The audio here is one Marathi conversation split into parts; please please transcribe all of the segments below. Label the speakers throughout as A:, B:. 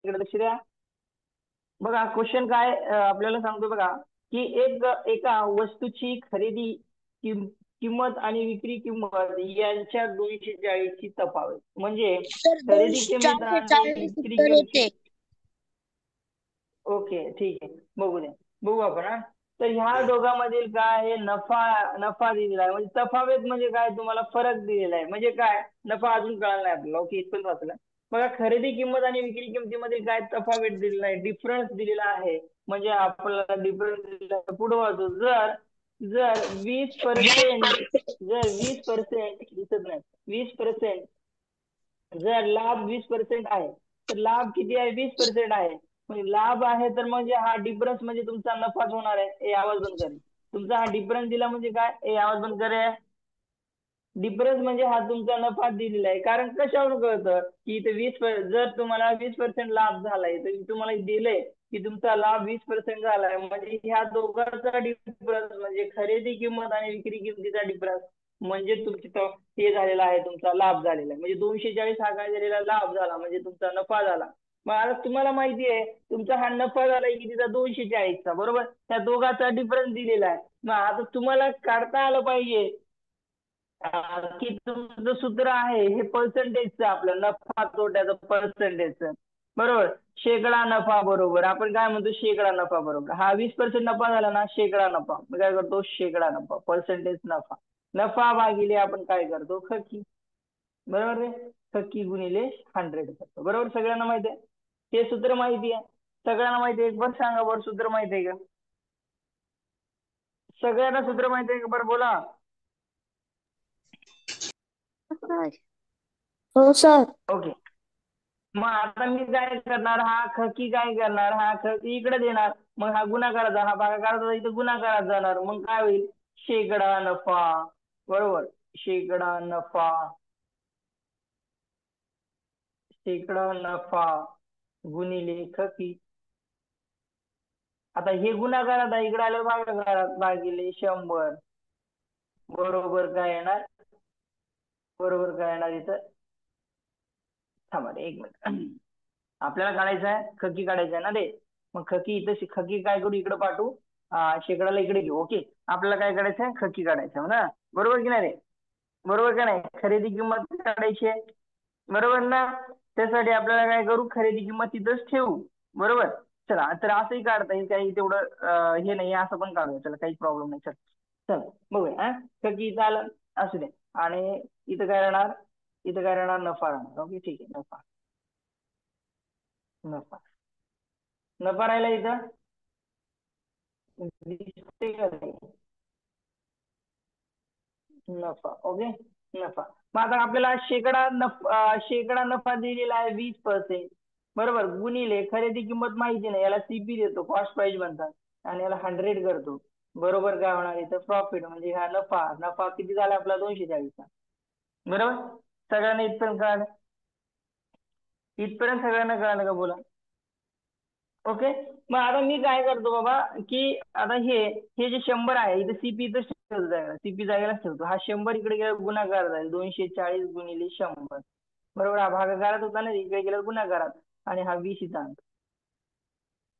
A: इकडे लक्ष द्या. बघा क्वेश्चन काय आपल्याला सांगतो बघा, की एका वस्तूची खरेदी किंमत आणि विक्री किंमत यांच्या 240 ची तफावत. म्हणजे
B: सर
A: खरेदी किंमत
B: चारशे
A: आणि
B: चाळीस
A: विक्री
B: उत्तर
A: किंमत.
B: येते.
A: ओके ठीक आहे, बघू द्या, बघू आपण हा. तर ह्या दोघांमधील काय आहे, नफा नफा दिलेला आहे. म्हणजे तफावत म्हणजे काय, तुम्हाला फरक दिलेला आहे. म्हणजे काय, नफा अजून कळाला नाही आपल्याला. ओके इथपर्यंत वाचलं. बघा खरेदी किंमत आणि विक्री किंमतीमध्ये काय तफावत दिलेला आहे, डिफरन्स दिलेला आहे. म्हणजे आपल्याला डिफरन्स दिलेला आहे. पुढे वाचू. जर जर 20%, जर 20% दिसत नाही, 20%, जर लाभ 20% आहे, तर लाभ किती आहे, 20% आहे. म्हणजे लाभ आहे तर म्हणजे हा डिफरन्स म्हणजे तुमचा नफाच होणार आहे. ए आवाज बंद करे. तुमचा हा डिफरन्स दिला म्हणजे काय, ए आवाज बंद करे. डिफरन्स म्हणजे हा तुमचा नफा दिलेला आहे. कारण कशावरून कळतं की इथे जर तुम्हाला 20% लाभ झालाय, तर तुम्हाला दिलंय की तुमचा लाभ 20% झालाय. म्हणजे ह्या दोघांचा डिफरन्स म्हणजे खरेदी किंमत आणि विक्री किंमतीचा डिफरन्स म्हणजे तुमचा हे झालेला आहे, तुमचा लाभ झालेला आहे. म्हणजे 240 हा काय झालेला, लाभ झाला, म्हणजे तुमचा नफा झाला. मग आता तुम्हाला माहिती आहे तुमचा हा नफा झालाय कितीचा, 240चा, बरोबर. त्या दोघांचा डिफरन्स दिलेला आहे. मग आता तुम्हाला काढता आलं पाहिजे की तुमचं सूत्र आहे हे पर्सेंटेजचं, आपलं नफा तोट्याचं पर्सेंटेजचं, बरोबर. शेकडा नफा बरोबर, आपण काय म्हणतो, शेकडा नफा बरोबर. हा 20% नफा झाला ना, शेकडा नफा. मग काय करतो, शेकडा नफा, पर्सेंटेज नफा. नफा भागिले आपण काय करतो, खकी, बरोबर रे. खकी गुणिले 100 करतो, बरोबर. सगळ्यांना माहिती आहे हे सूत्र, माहिती आहे सगळ्यांना माहिती आहे. एक बरं सांगा, बरं सूत्र माहिती आहे का सगळ्यांना, सूत्र माहिती आहे का, बरं बोला.
B: हो सर.
A: ओके. मग आता मी काय करणार, हा खकी काय करणार, हा खकी इकडे देणार. मग हा गुणाकाराचा, हा भागाकाराचा इथे गुणाकारात जाणार. मग काय होईल, शेकडा नफा, बरोबर. शेकडा नफा, शेकडा नफा गुणिले खकी. आता हे गुणाकारात आहे, इकडे आलं भागाकारात, भागिले 100, बरोबर काय येणार, बरोबर काय येणार इथं. थांबा रे, एक मिनिट. आपल्याला काढायचं आहे, खकी काढायचं आहे ना रे. मग खकी इथं, खकी काय करू, इकडे पाठवू. शेकडाला इकडे घेऊ. ओके. आपल्याला काय काढायचं आहे, खकी काढायचं आहे ना, बरोबर की नाही रे. बरोबर का नाही, खरेदी किंमत काढायची आहे, बरोबर ना. त्यासाठी आपल्याला काय करू, खरेदी किंमत तिथंच ठेवू, बरोबर. चला, तर असंही काढता येईल, काही तेवढं हे नाही, असं पण काढूया, चला काही प्रॉब्लेम नाही. चल चल बघूया. खकी इथं आलं, असू दे. आणि इथं काय राहणार, इथं काय राहणार, नफा राहणार. ओके ठीक आहे, नफा, नफा, नफा राहिला इथं, दिसते का नाही, नफा. ओके, नफा. मग आता आपल्याला शेकडा नफा दिलेला आहे 20%, बरोबर. गुणिले खरेदी किंमत माहिती नाही, याला सीपी देतो, कॉस्ट प्राइस म्हणतात, आणि याला 100 करतो, बरोबर. काय होणार इथं, प्रॉफिट. म्हणजे हा नफा, नफा किती झाला आपला, 240चा, बरोबर. सगळ्यांना इथपर्यंत कळालं, इथपर्यंत सगळ्यांना कळालं का, बोला. ओके. मग आता मी काय करतो बाबा, की आता हे जे 100 आहे, इथे सीपी इथं ठेवतो जायला, सीपी जागेलाच ठेवतो. हा 100 इकडे गेला गुणाकार जाईल, 240 गुणिले 100, बरोबर. हा भागाकारात होता ना, इकडे गेला गुणाकारात. आणि हा 20 इथं आणतो,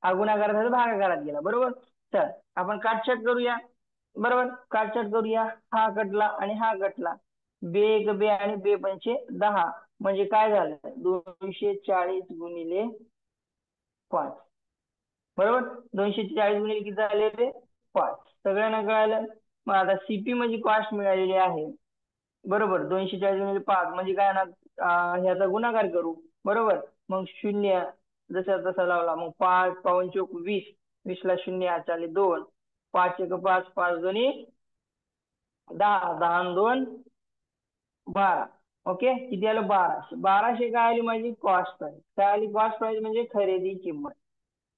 A: हा गुणाकारात भागाकारात गेला, बरोबर. चल आपण काटछाट करूया, बरोबर. काटछाट करूया, हा कटला आणि हा कटला. बे एक बे आणि बे पंचे 10, म्हणजे काय झालं, 240 गुणिले 5, बरोबर. 240 गुणिले किती झाले ते, 5. सगळ्यांना कळालं. मग आता सीपी म्हणजे कॉस्ट मिळालेली आहे, बरोबर. 240 गुणिले 5 म्हणजे काय ना, ह्याचा गुणाकार करू, बरोबर. मग शून्य जसा तसा लावला, मग 5 5 चोक 20, 20ला शून्य हात आले 2, 5 एक 5, 5 दोन्ही 10, 10 आणि 2 12. ओके, किती आलं, 1200. 1200 काय आली माझी कॉस्ट प्राइस. काय आली कॉस्ट प्राइस, म्हणजे खरेदी किंमत.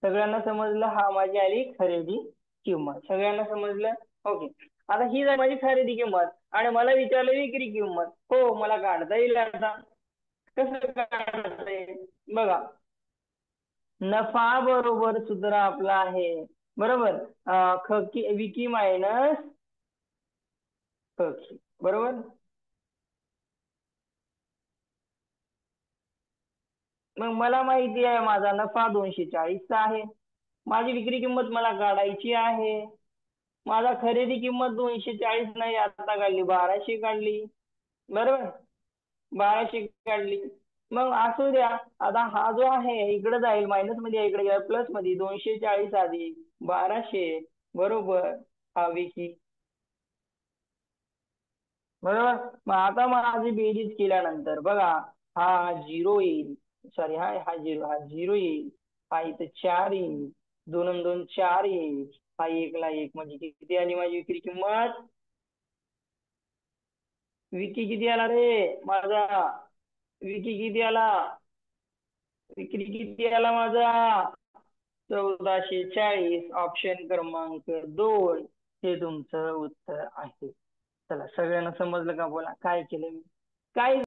A: सगळ्यांना समजलं, हा माझी आली खरेदी किंमत, सगळ्यांना समजलं. ओके. आता ही झाली माझी खरेदी किंमत, आणि मला विचारलं विक्री किंमत. हो, मला काढता येईल. आता कसं काढता येईल बघा, नफा बरोबर सूत्र आपलं आहे, बरोबर. विकी मायनस खकी, बरोबर. मग मला माहिती आहे माझा नफा 240चा आहे. माझी विक्री किंमत मला काढायची आहे. माझा खरेदी किंमत 240 नाही आता काढली, 1200 काढली. बरोबर, 1200 काढली. मग असू द्या. आता हा जो आहे इकडे जाईल मायनस मध्ये, इकडे जाईल प्लस मध्ये. 240 अधिक 1200 बरोबर हा विकी. बरोबर. मग आता माझी बेरीज केल्यानंतर बघा, हा झिरो येईल. सॉरी, हा हा झिरो येईल. हा इथे 4 येईल. 2 आणि 2 4 येईल. हा 1 ला 1 म्हणजे किती आली माझी विक्री किंमत? विकी किती आला रे माझा? विकी किती आला? विक्री किती आला माझा? 1440. ऑप्शन क्रमांक 2 हे तुमचं उत्तर आहे. चला, सगळ्यांना समजलं का? बोला काय केलं मी? काय